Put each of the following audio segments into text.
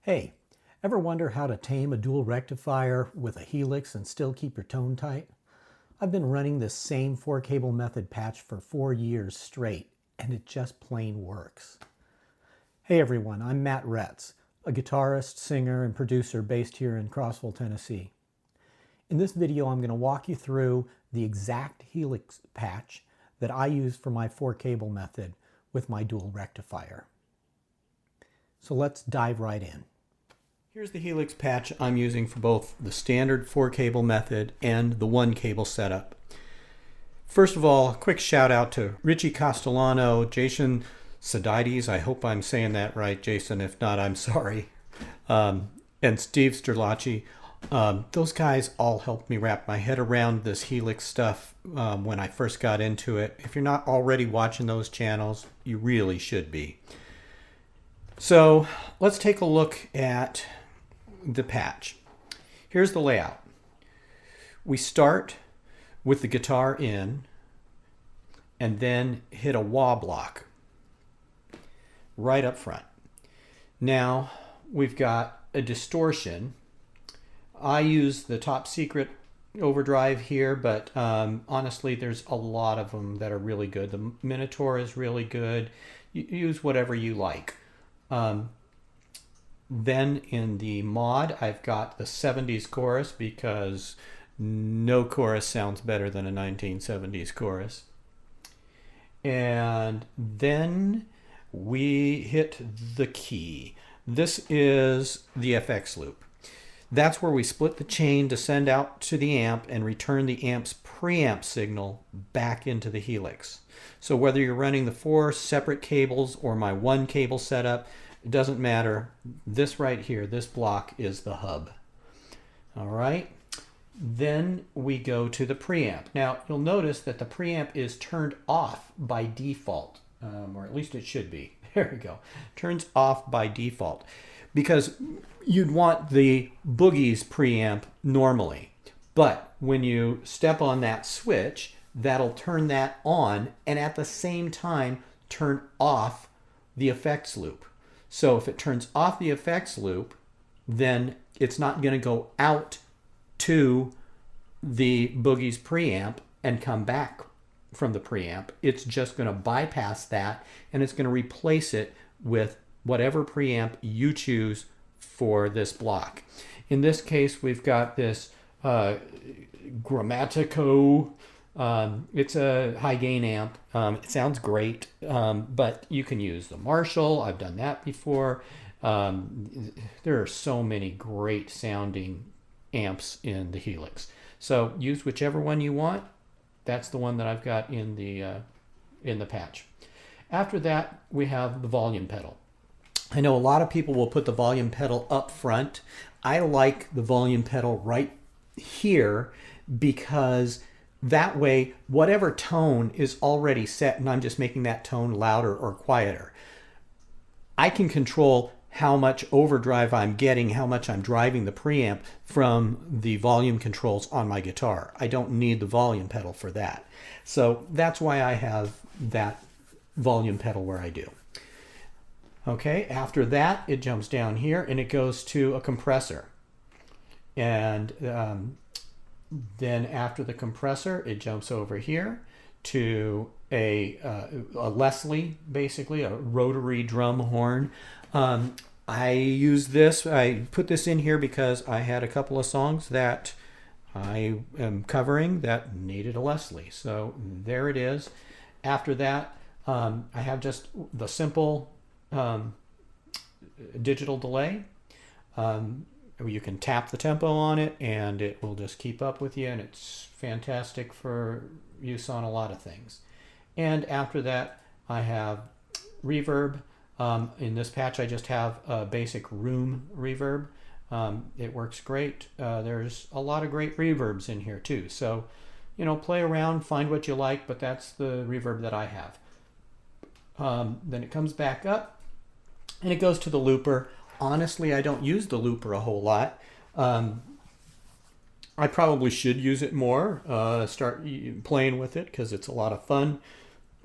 Hey, ever wonder how to tame a dual rectifier with a Helix and still keep your tone tight? I've been running this same 4-cable method patch for 4 years straight, and it just plain works. Hey everyone, I'm Matt Retz, a guitarist, singer, and producer based here in Crossville, Tennessee. In this video, I'm going to walk you through the exact Helix patch that I use for my 4-cable method with my dual rectifier. So let's dive right in. Here's the Helix patch I'm using for both the standard 4-cable method and the 1-cable setup. First of all, a quick shout out to Richie Castellano, Jason Sadides, I hope I'm saying that right, Jason. If not, I'm sorry. And Steve Sterlacci. Those guys all helped me wrap my head around this Helix stuff when I first got into it. If you're not already watching those channels, you really should be. So let's take a look at the patch. Here's the layout. We start with the guitar in and then hit a wah block right up front. Now we've got a distortion. I use the Top Secret overdrive here, but honestly there's a lot of them that are really good. The Minotaur is really good. You use whatever you like. Then in the mod, I've got the 70s chorus because no chorus sounds better than a 1970s chorus. And then we hit the key. This is the FX loop. That's where we split the chain to send out to the amp and return the amp's preamp signal back into the Helix. So whether you're running the 4 separate cables or my 1-cable setup, it doesn't matter. This right here, this block is the hub. All right. Then we go to the preamp. Now you'll notice that the preamp is turned off by default, or at least it should be. There we go. Turns off by default because you'd want the Boogie's preamp normally. But when you step on that switch, that'll turn that on and at the same time turn off the effects loop. So if it turns off the effects loop, then it's not going to go out to the Boogie's preamp and come back from the preamp. It's just going to bypass that and it's going to replace it with whatever preamp you choose for this block. In this case, we've got this Grammatico. It's a high gain amp. It sounds great, but you can use the Marshall. I've done that before. There are so many great sounding amps in the Helix. So use whichever one you want. That's the one that I've got in the patch. After that, we have the volume pedal. I know a lot of people will put the volume pedal up front. I like the volume pedal right here because that way, whatever tone is already set, and I'm just making that tone louder or quieter, I can control how much overdrive I'm getting, how much I'm driving the preamp from the volume controls on my guitar. I don't need the volume pedal for that. So that's why I have that volume pedal where I do. Okay, after that, it jumps down here and it goes to a compressor. And then after the compressor, it jumps over here to a Leslie, basically, a rotary drum horn. I use this, I put this in here because I had a couple of songs that I am covering that needed a Leslie. So there it is. After that, I have just the simple digital delay. You can tap the tempo on it and it will just keep up with you, and it's fantastic for use on a lot of things. And after that, I have reverb. In this patch, I just have a basic room reverb. It works great. There's a lot of great reverbs in here too. So, you know, play around, find what you like, but that's the reverb that I have. Then it comes back up and it goes to the looper. Honestly, I don't use the looper a whole lot. I probably should use it more, start playing with it because it's a lot of fun.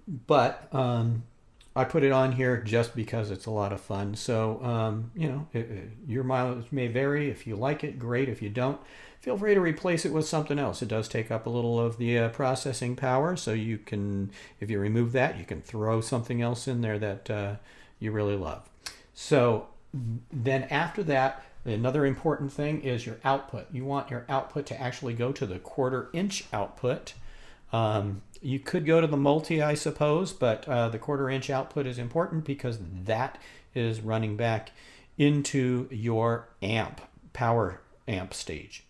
But I put it on here just because it's a lot of fun. So, your mileage may vary. If you like it, great. If you don't, feel free to replace it with something else. It does take up a little of the processing power. So you can, if you remove that, you can throw something else in there that you really love. So then after that, another important thing is your output. You want your output to actually go to the 1/4-inch output. You could go to the multi, I suppose, but the 1/4-inch output is important because that is running back into your amp, power amp stage.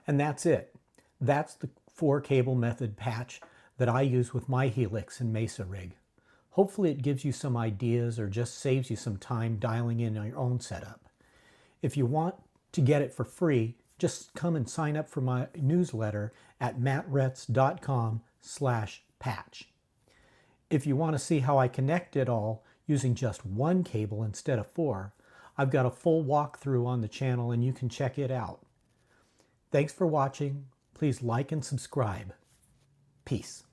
And that's it. That's the 4-cable method patch that I use with my Helix and Mesa rig. Hopefully it gives you some ideas or just saves you some time dialing in your own setup. If you want to get it for free, just come and sign up for my newsletter at mattretz.com/patch. If you want to see how I connect it all using just 1 cable instead of 4, I've got a full walkthrough on the channel and you can check it out. Thanks for watching. Please like and subscribe. Peace.